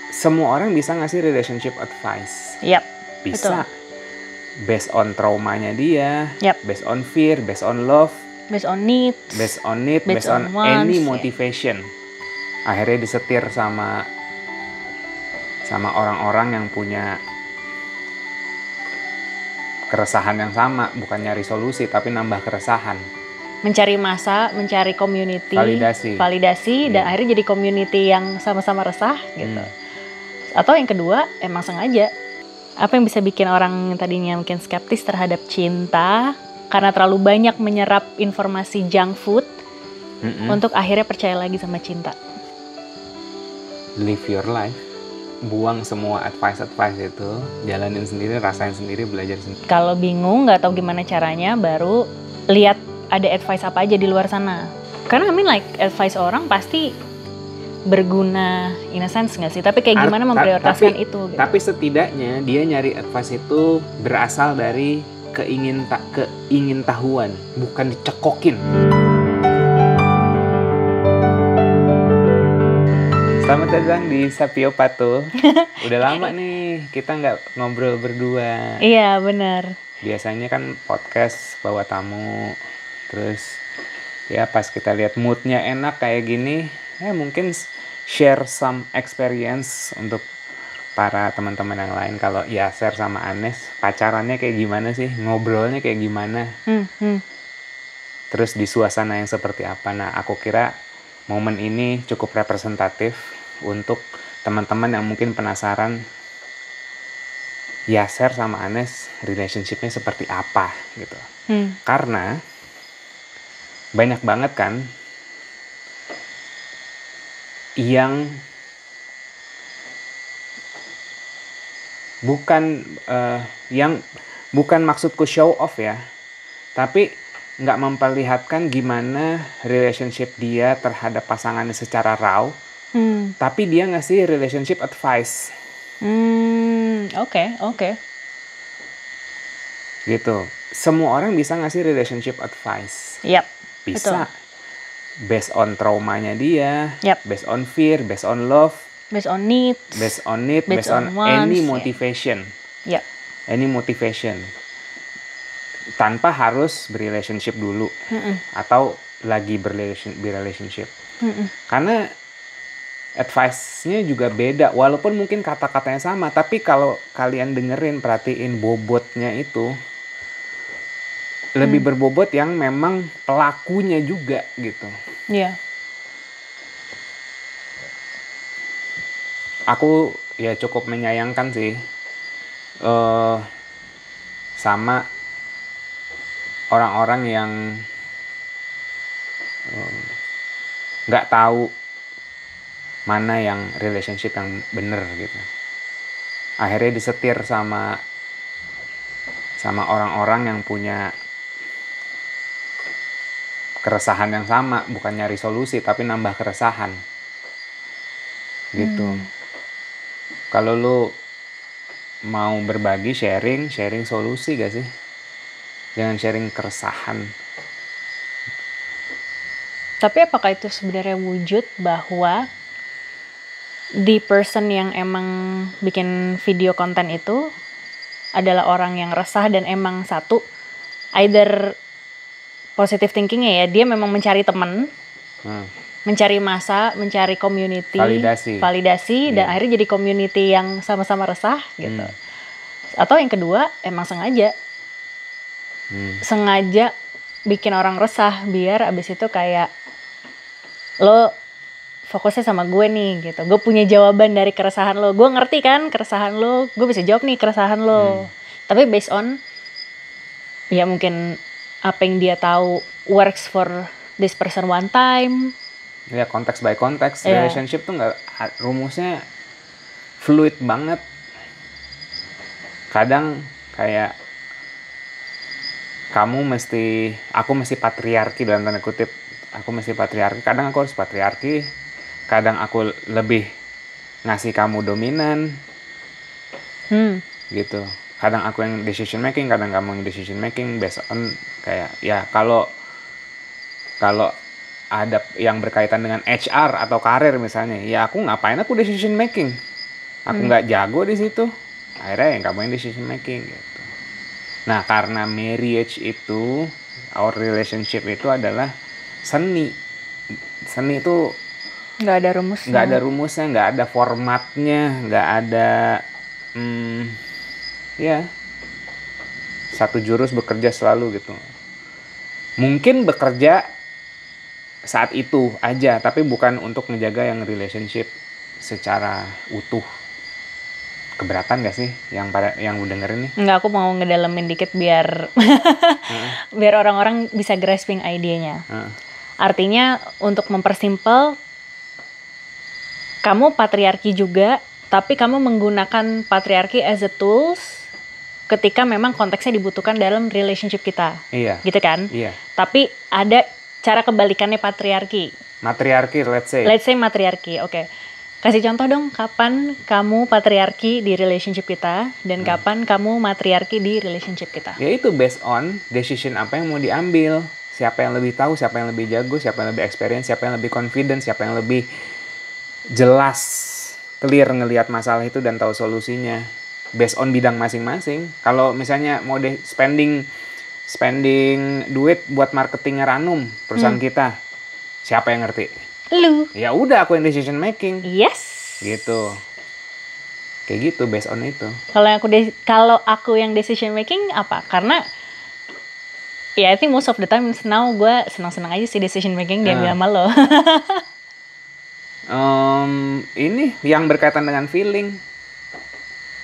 semua orang bisa ngasih relationship advice. Yap. Bisa. Betul. Based on traumanya dia, Yap. based on fear, based on love, Based on needs. based on need, Based based on on wants, any ya. motivation. Akhirnya disetir sama orang-orang yang punya keresahan yang sama, bukan nyari solusi tapi nambah keresahan. Mencari masa, mencari community, Validasi. dan Iya. akhirnya jadi community yang sama-sama resah gitu. Atau yang kedua, emang sengaja. Apa yang bisa bikin orang yang tadinya mungkin skeptis terhadap cinta karena terlalu banyak menyerap informasi junk food untuk akhirnya percaya lagi sama cinta. Live your life. Buang semua advice itu, jalanin sendiri, rasain sendiri, belajar sendiri. Kalau bingung, nggak tahu gimana caranya, baru lihat ada advice apa aja di luar sana. Karena advice orang pasti berguna in a sense nggak sih? Tapi kayak gimana memprioritaskan itu gitu. Tapi setidaknya dia nyari advice itu berasal dari keingintahuan, bukan dicekokin. Selamat datang di Sapio Pato. Udah lama nih kita nggak ngobrol berdua. Iya benar. Biasanya kan podcast bawa tamu, terus ya pas kita lihat moodnya enak kayak gini, ya mungkin share some experience untuk para teman-teman yang lain. Kalau ya share sama Anes, pacarannya kayak gimana sih, ngobrolnya kayak gimana, terus di suasana yang seperti apa. Nah aku kira momen ini cukup representatif untuk teman-teman yang mungkin penasaran, ya share sama Anes relationship-nya seperti apa gitu. Karena banyak banget kan yang bukan maksudku show off ya, tapi nggak memperlihatkan gimana relationship dia terhadap pasangannya secara raw, tapi dia ngasih relationship advice. Oke. Gitu. Semua orang bisa ngasih relationship advice. Yap. Bisa. Betul. Based on traumanya dia, Yap. based on fear, based on love, Based on needs, based on wants, any motivation. Yap. Any motivation. Tanpa harus berrelationship dulu atau lagi berrelationship. Karena advice-nya juga beda, walaupun mungkin kata-katanya sama, tapi kalau kalian dengerin, perhatiin bobotnya itu lebih berbobot yang memang pelakunya juga gitu. Iya. Aku ya cukup menyayangkan sih sama orang-orang yang nggak tahu mana yang relationship yang bener gitu. Akhirnya disetir sama orang-orang yang punya keresahan yang sama, bukan nyari solusi tapi nambah keresahan gitu. Kalau lu mau berbagi, sharing solusi gak sih? Jangan sharing keresahan. Tapi apakah itu sebenarnya wujud bahwa the person yang emang bikin video konten itu adalah orang yang resah dan emang satu, either positive thinkingnya ya, dia memang mencari teman, mencari masa, mencari community, validasi dan akhirnya jadi community yang sama-sama resah gitu. Atau yang kedua, emang sengaja bikin orang resah biar abis itu kayak lo fokusnya sama gue nih gitu. Gue punya jawaban dari keresahan lo. Gue ngerti kan keresahan lo. Gue bisa jawab nih keresahan lo. Tapi based on ya mungkin apa yang dia tahu works for this person one time. Ya konteks by konteks. Relationship tuh nggak, rumusnya fluid banget. Kadang kayak aku mesti patriarki dalam tanda kutip. Aku mesti patriarki. Kadang aku harus patriarki. Kadang aku lebih ngasih kamu dominan. Gitu. Kadang aku yang decision making, kadang kamu yang decision making based on kayak ya kalau ada yang berkaitan dengan HR atau karir misalnya, ya aku ngapain aku decision making? Aku nggak jago di situ. Akhirnya yang kamu yang decision making gitu. Nah, karena marriage itu, our relationship itu adalah seni. Seni itu Nggak ada rumusnya. nggak ada rumusnya, nggak ada formatnya, nggak ada ya satu jurus bekerja selalu gitu. Mungkin bekerja saat itu aja, tapi bukan untuk menjaga yang relationship secara utuh. Keberatan gak sih yang dengerin nih? Nggak, aku mau ngedalemin dikit biar biar orang-orang bisa grasping idenya. Artinya untuk mempersimpel, kamu patriarki juga, tapi kamu menggunakan patriarki as a tools ketika memang konteksnya dibutuhkan dalam relationship kita. Iya. Gitu kan? Iya. Tapi ada cara kebalikannya patriarki. Matriarki, let's say. Let's say matriarki, oke. Kasih contoh dong, kapan kamu patriarki di relationship kita dan kapan kamu matriarki di relationship kita? Ya itu based on decision apa yang mau diambil. Siapa yang lebih tahu, siapa yang lebih jago, siapa yang lebih experience, siapa yang lebih confident, siapa yang lebih jelas, clear ngelihat masalah itu dan tahu solusinya. Based on bidang masing-masing. Kalau misalnya mau spending duit buat marketing Ranum, perusahaan kita, siapa yang ngerti? Lu. Ya udah, aku yang decision making. Yes. Gitu. Kayak gitu, based on itu. Kalau aku yang decision making apa? Karena ya I think most of the time now gue senang-senang aja sih decision making diambil sama lo. Ini yang berkaitan dengan feeling.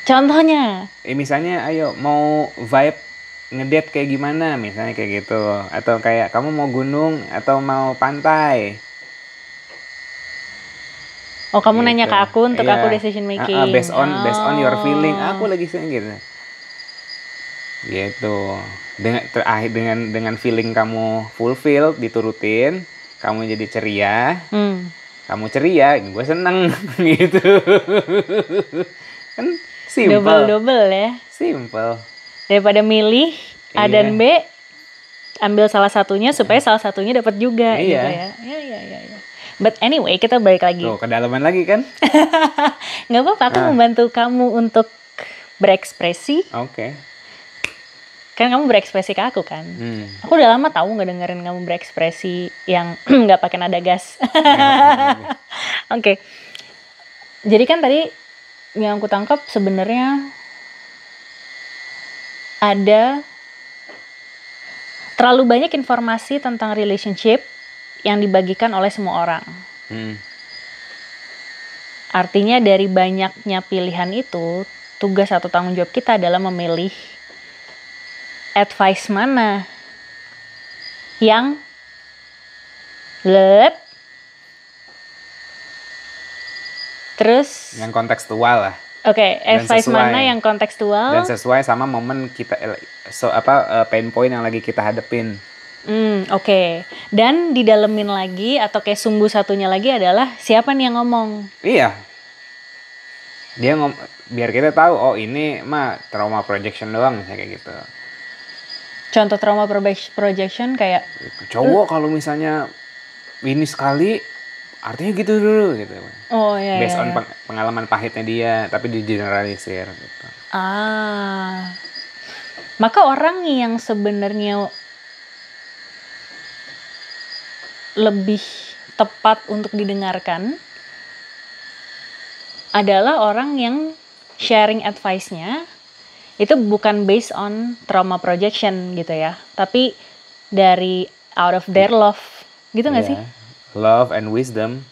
Contohnya? Misalnya, ayo mau vibe ngedate kayak gimana? Misalnya kayak gitu. Atau kayak kamu mau gunung atau mau pantai? Oh, kamu gitu. nanya ke aku untuk aku decision making. Based on your feeling. Aku lagi sering gitu. Gitu. Dengan feeling kamu fulfill, diturutin, kamu jadi ceria. Kamu ceria, gue seneng gitu. Kan simple. Double ya. Simple. Daripada milih A dan B, ambil salah satunya supaya salah satunya dapat juga gitu ya. Iya. But anyway, kita balik lagi. Tuh, kedalaman lagi kan? Nggak apa-apa, aku membantu kamu untuk berekspresi. Oke. Kan kamu berekspresi ke aku kan. Aku udah lama tahu nggak dengerin kamu berekspresi yang nggak pakai nada gas. Oke. Jadi kan tadi yang aku tangkap sebenarnya ada terlalu banyak informasi tentang relationship yang dibagikan oleh semua orang. Artinya dari banyaknya pilihan itu, tugas atau tanggung jawab kita adalah memilih advice mana yang terus yang kontekstual lah. Oke, advice mana yang kontekstual dan sesuai sama momen kita pain point yang lagi kita hadepin. Oke. Dan didalemin lagi atau kayak sumbu satunya lagi adalah siapa nih yang ngomong? Iya. Dia biar kita tahu, oh ini mah trauma projection doang misalnya kayak gitu. Contoh trauma projection kayak cowok kalau misalnya ini sekali artinya gitu dulu gitu. Oh iya. Based on pengalaman pahitnya dia, tapi digeneralisir gitu. Maka orang yang sebenarnya lebih tepat untuk didengarkan adalah orang yang sharing advice-nya itu bukan based on trauma projection gitu ya, tapi dari out of their love gitu nggak sih? Love and wisdom.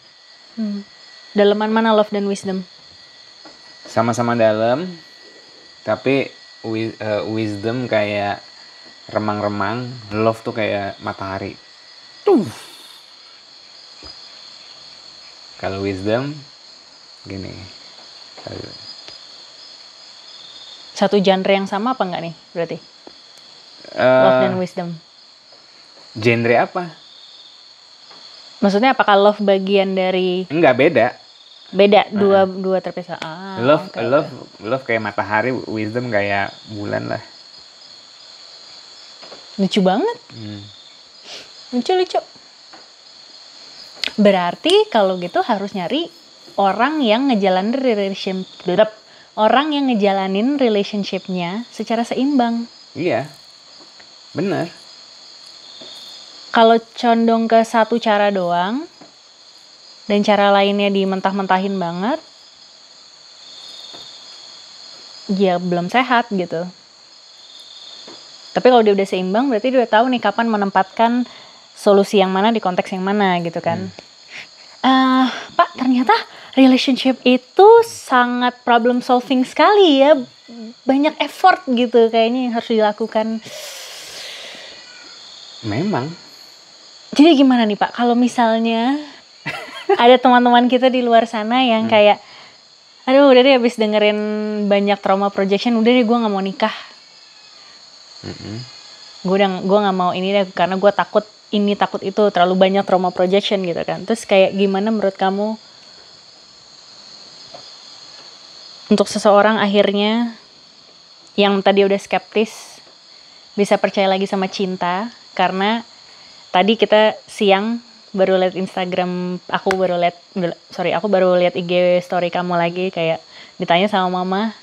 Daleman mana love dan wisdom? Sama-sama dalam, tapi wisdom kayak remang-remang, love tuh kayak matahari. Kalau wisdom gini. Satu genre yang sama apa enggak nih berarti? Love dan wisdom. Genre apa? Maksudnya apakah love bagian dari? Enggak, beda. Beda, dua terpisah. Love kayak matahari, wisdom kayak bulan lah. Lucu banget. Lucu. Berarti kalau gitu harus nyari orang yang ngejalanin relationship-nya secara seimbang. Iya, bener. Kalau condong ke satu cara doang dan cara lainnya dimentah-mentahin banget, ya belum sehat gitu. Tapi kalau dia udah seimbang, berarti dia udah tahu nih kapan menempatkan solusi yang mana di konteks yang mana gitu kan. Pak, ternyata relationship itu sangat problem solving sekali ya. Banyak effort gitu kayaknya yang harus dilakukan. Memang. Jadi gimana nih Pak, kalau misalnya ada teman-teman kita di luar sana yang kayak, aduh udah deh habis dengerin banyak trauma projection, udah deh gue gak mau nikah. Gue gak mau ini deh karena gue takut ini takut itu, terlalu banyak trauma projection gitu kan. Terus kayak gimana menurut kamu untuk seseorang akhirnya yang tadi udah skeptis bisa percaya lagi sama cinta? Karena tadi kita siang baru lihat Instagram, aku baru lihat IG story kamu lagi, kayak ditanya sama mama,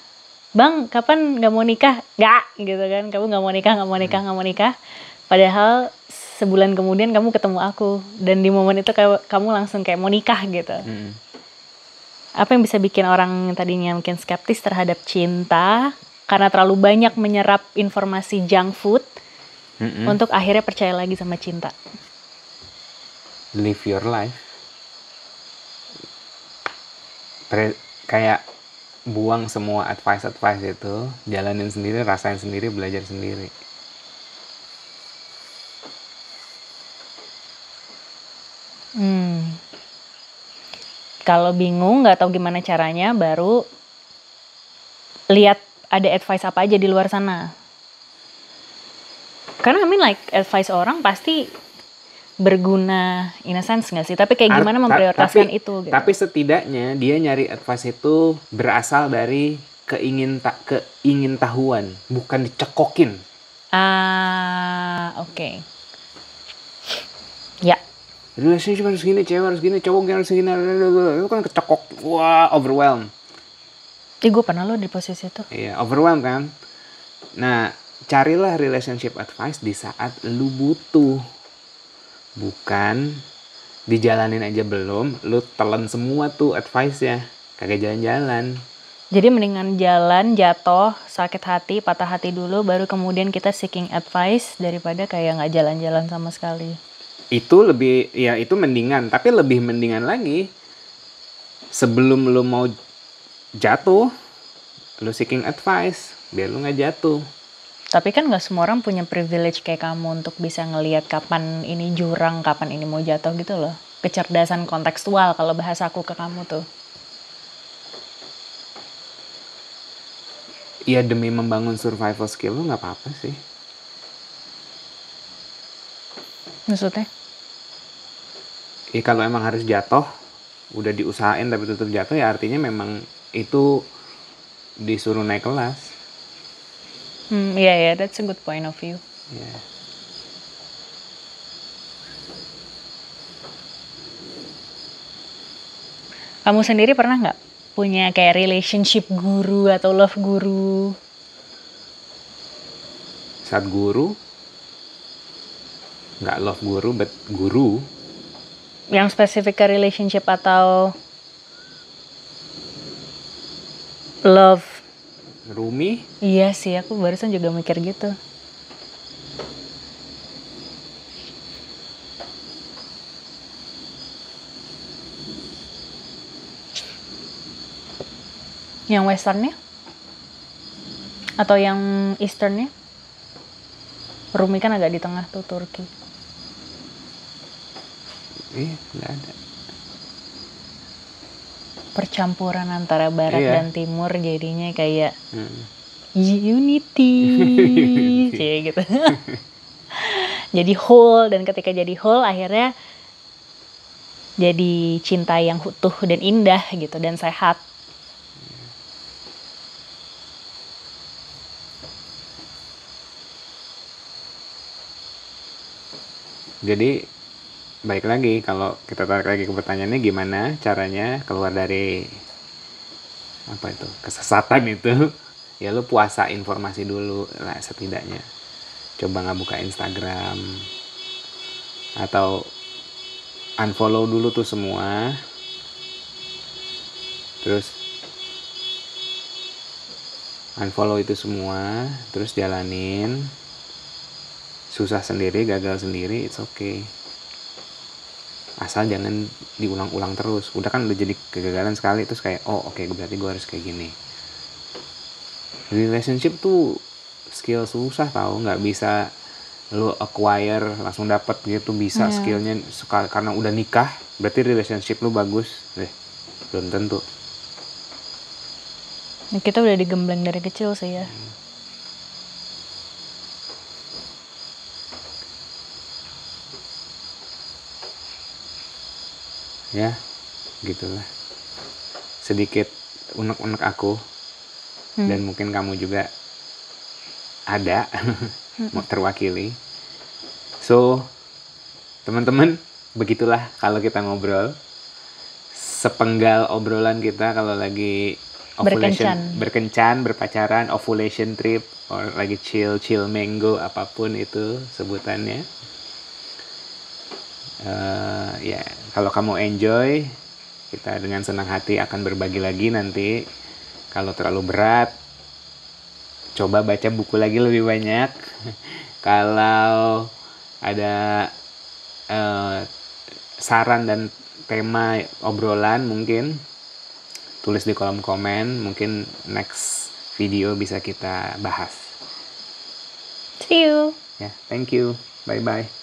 Bang kapan gak mau nikah? Gak gitu kan, kamu gak mau nikah. Padahal sebulan kemudian kamu ketemu aku, dan di momen itu kamu langsung kayak mau nikah gitu. Apa yang bisa bikin orang yang tadinya mungkin skeptis terhadap cinta karena terlalu banyak menyerap informasi junk food untuk akhirnya percaya lagi sama cinta? Live your life. Kayak buang semua advice itu, jalanin sendiri, rasain sendiri, belajar sendiri. Kalau bingung nggak tahu gimana caranya, baru lihat ada advice apa aja di luar sana. Karena advice orang pasti berguna in a sense nggak sih? Tapi kayak gimana memprioritaskan itu gitu. Tapi setidaknya dia nyari advice itu berasal dari keingintahuan, bukan dicekokin. Oke. Ya. Relationship harus gini, cewek harus gini, cowok harus gini, itu kan kecekok, wah overwhelmed. Gue pernah lo di posisi itu. Iya, overwhelmed kan. Nah, carilah relationship advice di saat lu butuh. Bukan dijalanin aja belum, lu telan semua tuh advice-nya. Kagak jalan-jalan. Jadi mendingan jalan, jatuh, sakit hati, patah hati dulu, baru kemudian kita seeking advice daripada kayak gak jalan-jalan sama sekali. Itu lebih, ya itu mendingan. Tapi lebih mendingan lagi, sebelum lu mau jatuh, lu seeking advice, biar lu gak jatuh. Tapi kan gak semua orang punya privilege kayak kamu untuk bisa ngelihat kapan ini jurang, kapan ini mau jatuh gitu loh. Kecerdasan kontekstual kalau bahasa aku ke kamu tuh. Ya demi membangun survival skill lu gak apa-apa sih. Maksudnya? Kalau emang harus jatuh, udah diusahain tapi tetap jatuh, ya artinya memang itu disuruh naik kelas. Yeah, that's a good point of view. Yeah. Kamu sendiri pernah nggak punya kayak relationship guru atau love guru? Saat guru, nggak love guru, but guru. Yang spesifik ke relationship atau love? Rumi? Iya sih, aku barusan juga mikir gitu. Yang westernnya? Atau yang easternnya? Rumi kan agak di tengah tuh, Turki. Nggak ada. Percampuran antara barat dan timur jadinya kayak unity kayak gitu. Jadi whole, dan ketika jadi whole akhirnya jadi cinta yang utuh dan indah gitu dan sehat. Jadi baik lagi, kalau kita tarik lagi ke pertanyaannya, gimana caranya keluar dari apa itu, kesesatan itu? Ya lu puasa informasi dulu lah setidaknya. Coba nggak buka Instagram, atau unfollow dulu tuh semua, terus unfollow itu semua, terus jalanin. Susah sendiri, gagal sendiri, it's okay. Asal jangan diulang-ulang terus. Udah kan udah jadi kegagalan sekali, terus kayak oke, berarti gue harus kayak gini. Relationship tuh skill susah tau, nggak bisa lu acquire langsung dapet gitu. Bisa skillnya karena udah nikah berarti relationship lu bagus, belum tentu. Kita udah digembleng dari kecil sih ya. Ya gitulah, sedikit unek-unek aku. Dan mungkin kamu juga ada mau terwakili. So teman-teman, begitulah kalau kita ngobrol. Sepenggal obrolan kita kalau lagi ovulation, berkencan, berpacaran, ovulation trip, or lagi chill mango, apapun itu sebutannya. Ya kalau kamu enjoy, kita dengan senang hati akan berbagi lagi nanti. Kalau terlalu berat, coba baca buku lagi lebih banyak. Kalau ada saran dan tema obrolan, mungkin tulis di kolom komen. Mungkin next video bisa kita bahas. See you. Ya, thank you. Bye-bye.